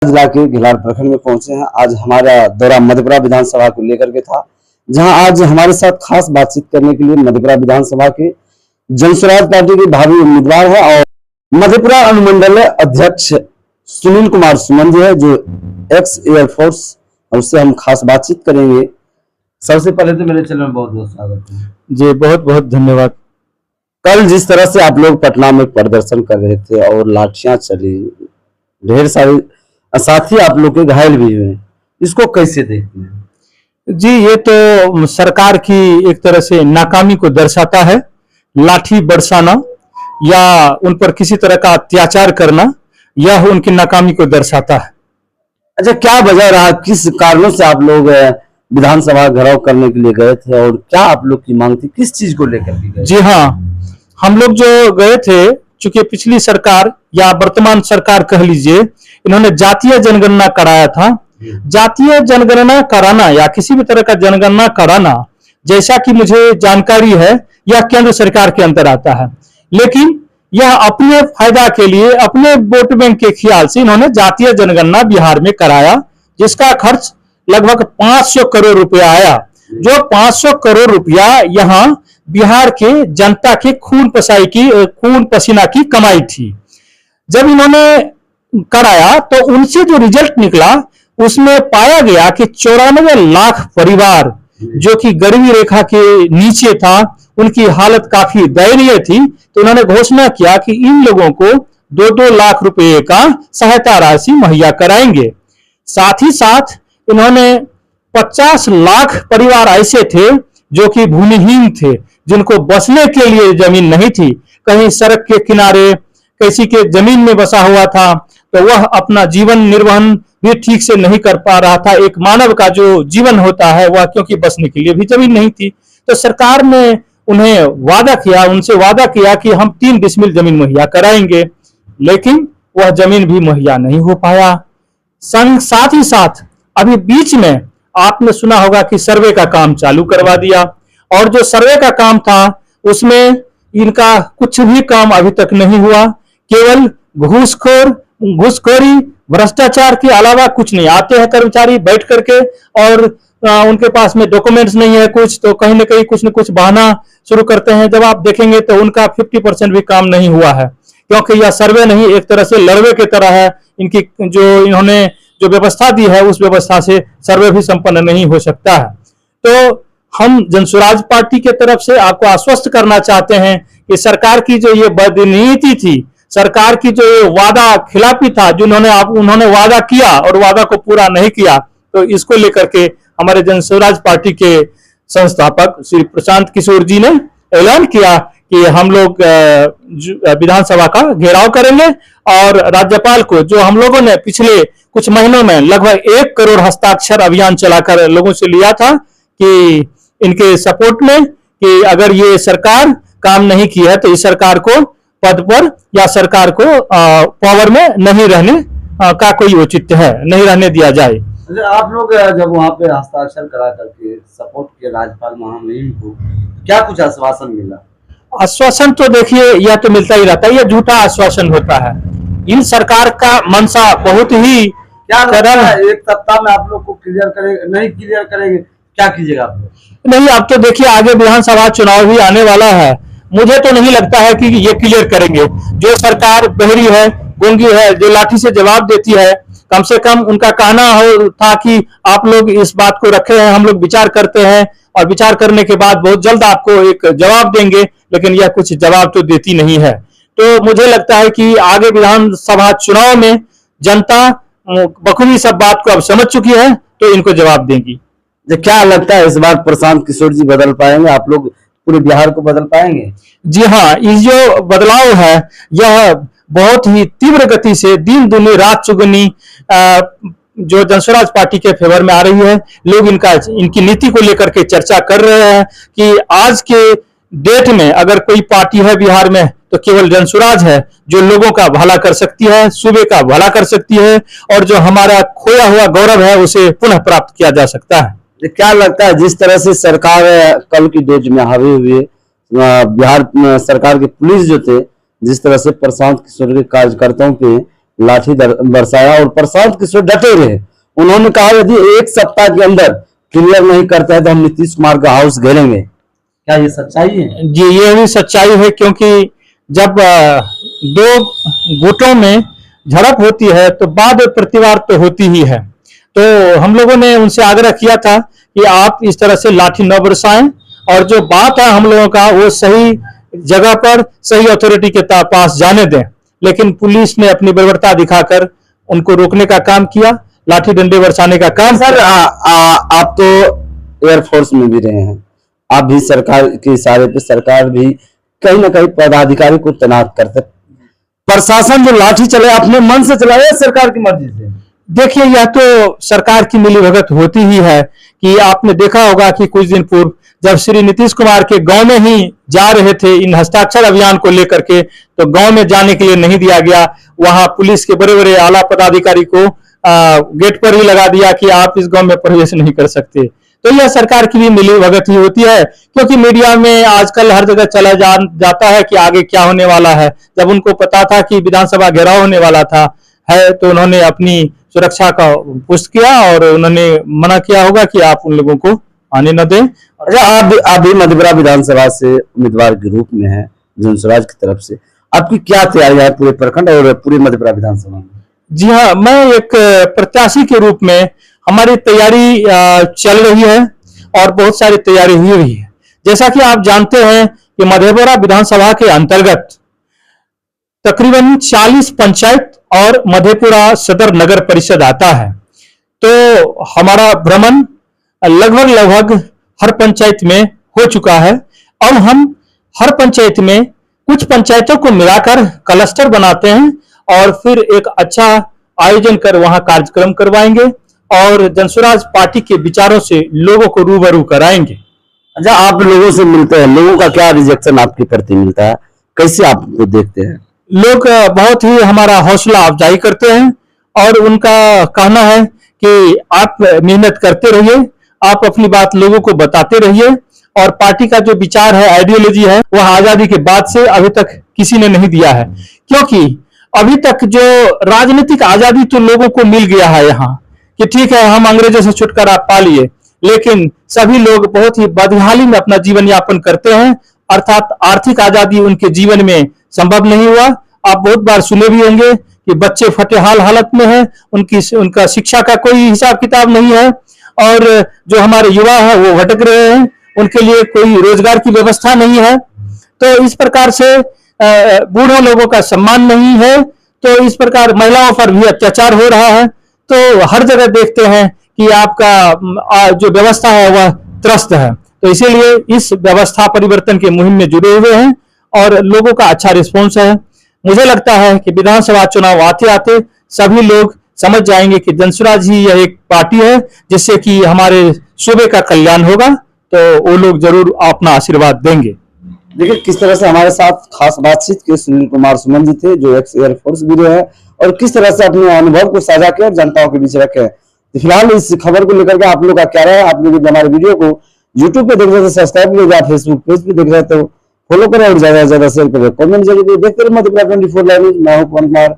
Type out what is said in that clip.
जिला के घिलार प्रखंड में पहुंचे हैं। आज हमारा दौरा मधेपुरा विधानसभा को लेकर के था, जहां आज हमारे साथ खास बातचीत करने के लिए मधेपुरा विधानसभा के जनसुराज पार्टी के भावी उम्मीदवार है और मधेपुरा अनुमंडल अध्यक्ष सुनील कुमार सुमन जी है, जो एक्स एयरफोर्स, और उससे हम खास बातचीत करेंगे। सबसे पहले तो मेरे चैनल में बहुत बहुत स्वागत है जी। बहुत बहुत धन्यवाद। कल जिस तरह से आप लोग पटना में प्रदर्शन कर रहे थे और लाठियां चली, ढेर सारे साथी आप लोग के घायल भी हुए, इसको कैसे देखते हैं? जी, ये तो सरकार की एक तरह से नाकामी को दर्शाता है। लाठी बरसाना या उन पर किसी तरह का अत्याचार करना, यह उनकी नाकामी को दर्शाता है। अच्छा, क्या वजह रहा, किस कारणों से आप लोग विधानसभा घेराव करने के लिए गए थे और क्या आप लोग की मांग थी, किस चीज को लेकर के गए? जी हाँ, हम लोग जो गए थे, चूंकि पिछली सरकार या वर्तमान सरकार कह लीजिए, इन्होंने जातीय जनगणना कराया था। जातीय जनगणना कराना या किसी भी तरह का जनगणना कराना, जैसा कि मुझे जानकारी है, यह केंद्र सरकार के अंदर आता है, लेकिन यह अपने फायदा के लिए, अपने वोट बैंक के ख्याल से इन्होंने जातीय जनगणना बिहार में कराया, जिसका खर्च लगभग 500 करोड़ रुपया आया। जो 500 करोड़ रुपया यहाँ बिहार के जनता के खून पसीना की कमाई थी। जब इन्होंने कराया तो उनसे जो रिजल्ट निकला, उसमें पाया गया कि 94 लाख परिवार जो कि गरीबी रेखा के नीचे था, उनकी हालत काफी दयनीय थी। तो उन्होंने घोषणा किया कि इन लोगों को 2-2 लाख रुपए का सहायता राशि मुहैया कराएंगे। साथ ही साथ इन्होंने 50 लाख परिवार ऐसे थे जो कि भूमिहीन थे, जिनको बसने के लिए जमीन नहीं थी, कहीं सड़क के किनारे, किसी के जमीन में बसा हुआ था, तो वह अपना जीवन निर्वहन भी ठीक से नहीं कर पा रहा था। एक मानव का जो जीवन होता है वह, क्योंकि बसने के लिए भी जमीन नहीं थी, तो सरकार ने उन्हें उनसे वादा किया कि हम 3 डिसमिल जमीन मुहैया कराएंगे, लेकिन वह जमीन भी मुहैया नहीं हो पाया। साथ ही साथ अभी बीच में आपने सुना होगा कि सर्वे का काम चालू करवा दिया, और जो सर्वे का काम था उसमें इनका कुछ भी काम अभी तक नहीं हुआ। केवल घूसखोरी, भ्रष्टाचार के अलावा कुछ नहीं। आते हैं कर्मचारी बैठ करके, और उनके पास में डॉक्यूमेंट्स नहीं है कुछ, तो कहीं ना कहीं कुछ न कुछ बहाना शुरू करते हैं। जब आप देखेंगे तो उनका 50% भी काम नहीं हुआ है, क्योंकि यह सर्वे नहीं, एक तरह से लड़वे की तरह है। इन्होंने जो व्यवस्था दी है, उस व्यवस्था से सर्वे भी संपन्न नहीं हो सकता है। तो हम जनसुराज पार्टी के तरफ से आपको आश्वस्त करना चाहते हैं कि सरकार की जो ये बदनीति थी, सरकार की जो ये वादा खिलाफी था, जो उन्होंने वादा किया और वादा को पूरा नहीं किया, तो इसको लेकर के हमारे जनसुराज पार्टी के संस्थापक श्री प्रशांत किशोर जी ने ऐलान किया कि हम लोग विधानसभा का घेराव करेंगे, और राज्यपाल को, जो हम लोगों ने पिछले कुछ महीनों में लगभग 1 करोड़ हस्ताक्षर अभियान चलाकर लोगों से लिया था कि इनके सपोर्ट में, कि अगर ये सरकार काम नहीं की है तो इस सरकार को पद पर या सरकार को पावर में नहीं रहने का कोई औचित्य है, नहीं रहने दिया जाए। आप लोग जब वहाँ पे हस्ताक्षर करा करके सपोर्ट किया राज्यपाल महामहिम को, क्या कुछ आश्वासन मिला? आश्वासन तो देखिए, यह तो मिलता ही रहता है, यह झूठा आश्वासन होता है। इन सरकार का मंशा बहुत ही क्या एक सप्ताह में आप लोग को क्लियर करेंगे, क्या कीजिएगा आप लोग? नहीं, अब तो देखिए आगे विधानसभा चुनाव भी आने वाला है, मुझे तो नहीं लगता है कि ये क्लियर करेंगे। जो सरकार बहरी है, गूंगी है, जो लाठी से जवाब देती है, कम से कम उनका कहना था कि आप लोग इस बात को रखे हैं, हम लोग विचार करते हैं, और विचार करने के बाद बहुत जल्द आपको एक जवाब देंगे, लेकिन यह कुछ जवाब तो देती नहीं है। तो मुझे लगता है कि आगे विधानसभा चुनाव में जनता बखूबी सब बात को अब समझ चुकी है, तो इनको जवाब देंगी। क्या लगता है इस बार प्रशांत किशोर जी बदल पाएंगे? आप लोग पूरे बिहार को बदल पाएंगे? जी हाँ, ये जो बदलाव है, यह बहुत ही तीव्र गति से, दिन दुनी रात चुगनी, जो जनसुराज पार्टी के फेवर में आ रही है। लोग इनकी नीति को लेकर के चर्चा कर रहे हैं कि आज के डेट में अगर कोई पार्टी है बिहार में, तो केवल जनसुराज है, जो लोगों का भला कर सकती है, सूबे का भला कर सकती है, और जो हमारा खोया हुआ गौरव है उसे पुनः प्राप्त किया जा सकता है। क्या लगता है, जिस तरह से सरकार कल की डेट में हावी हुई, बिहार सरकार के पुलिस जो थे, जिस तरह से प्रशांत किशोर के कार्यकर्ताओं पे लाठी बरसाया और प्रशांत किशोर डटे रहे। उन्होंने कहा यदि 1 सप्ताह के अंदर क्लियर नहीं करता है तो हम नीतीश कुमार का हाउस घेरेंगे। क्या ये सच्चाई है? जी, ये भी सच्चाई है, क्योंकि जब दो गुटों में झड़प होती है तो वाद प्रतिवाद तो होती ही है। तो हम लोगों ने उनसे आग्रह किया था कि आप इस तरह से लाठी न बरसाएं, और जो बात है हम लोगों का वो सही जगह पर सही अथॉरिटी के पास जाने दें। लेकिन पुलिस ने अपनी बर्बरता दिखाकर उनको रोकने का काम किया, लाठी डंडे बरसाने का काम। सर आप तो एयरफोर्स में भी रहे हैं, आप भी सरकार के इशारे पे सरकार भी कहीं ना कहीं पदाधिकारी को तैनात करते, प्रशासन जो लाठी चले अपने मन से चलाए या सरकार की मर्जी से? देखिए, यह तो सरकार की मिलीभगत होती ही है कि आपने देखा होगा कि कुछ दिन पूर्व जब श्री नीतीश कुमार के गांव में ही जा रहे थे इन हस्ताक्षर अभियान को लेकर के, तो गांव में जाने के लिए नहीं दिया गया। वहां पुलिस के बड़े बड़े आला पदाधिकारी को गेट पर ही लगा दिया कि आप इस गांव में प्रवेश नहीं कर सकते। तो यह सरकार की भी मिलीभगत ही होती है, क्योंकि मीडिया में आजकल हर जगह चला जाता है कि आगे क्या होने वाला है। जब उनको पता था कि विधानसभा घेराव होने वाला था तो उन्होंने अपनी सुरक्षा का पुष्ट किया और उन्होंने मना किया होगा कि आप उन लोगों को आने न दें। अच्छा, आप भी मधेपुरा विधानसभा से उम्मीदवार के रूप में हैं जनसुराज की तरफ से, आपकी क्या तैयारी है पूरे प्रखंड और पूरे मधेपुरा विधानसभा में? जी हाँ, मैं एक प्रत्याशी के रूप में हमारी तैयारी चल रही है और बहुत सारी तैयारी हुई रही है। जैसा कि आप जानते हैं कि मधेपुरा विधानसभा के अंतर्गत तकरीबन 40 पंचायत और मधेपुरा सदर नगर परिषद आता है। तो हमारा भ्रमण लगभग हर पंचायत में हो चुका है। अब हम हर पंचायत में कुछ पंचायतों को मिलाकर क्लस्टर बनाते हैं और फिर एक अच्छा आयोजन कर वहां कार्यक्रम करवाएंगे और जनसुराज पार्टी के विचारों से लोगों को रूबरू कराएंगे। अच्छा, आप लोगों से मिलते हैं, लोगों का क्या रिजेक्शन आपके प्रति मिलता है, कैसे आप देखते हैं? लोग बहुत ही हमारा हौसला अफजाई करते हैं और उनका कहना है कि आप मेहनत करते रहिए, आप अपनी बात लोगों को बताते रहिए, और पार्टी का जो विचार है, आइडियोलॉजी है, वह आजादी के बाद से अभी तक किसी ने नहीं दिया है। क्योंकि अभी तक जो राजनीतिक आजादी तो लोगों को मिल गया है यहाँ कि ठीक है हम अंग्रेजों से छुटकारा पा लिए, लेकिन सभी लोग बहुत ही बदहाली में अपना जीवन यापन करते हैं, अर्थात आर्थिक आजादी उनके जीवन में संभव नहीं हुआ। आप बहुत बार सुने भी होंगे कि बच्चे फटेहाल हालत में हैं, उनका शिक्षा का कोई हिसाब किताब नहीं है, और जो हमारे युवा है वो भटक रहे हैं, उनके लिए कोई रोजगार की व्यवस्था नहीं है। तो इस प्रकार से बूढ़ों लोगों का सम्मान नहीं है, तो इस प्रकार महिलाओं पर भी अत्याचार हो रहा है। तो हर जगह देखते हैं कि आपका जो व्यवस्था है वह त्रस्त है। तो इसीलिए इस व्यवस्था परिवर्तन के मुहिम में जुड़े हुए हैं और लोगों का अच्छा रिस्पॉन्स है। मुझे लगता है कि विधानसभा चुनाव आते आते सभी लोग समझ जाएंगे कि जनसुराज ही यह एक पार्टी है जिससे कि हमारे सूबे का कल्याण होगा, तो वो लोग जरूर अपना आशीर्वाद देंगे। देखिए किस तरह से हमारे साथ खास बातचीत के सुनील कुमार सुमन जी थे, जो एक्स एयरफोर्स भी रहे हैं, और किस तरह से अपने अनुभव को साझा किया और जनताओं के बीच रखे। तो फिलहाल इस खबर को लेकर के आप लोग का क्या रहा है? आप लोग हमारे वीडियो को यूट्यूब पे देख रहे थे सब्सक्राइब कीजिए, फेसबुक पेज पे देख रहे तो फॉलो करें और ज्यादा से ज्यादा शेयर करें, कमेंट जरूर देखते रहिए मधेपुरा 24 लाइव। मैं हूं पवन कुमार।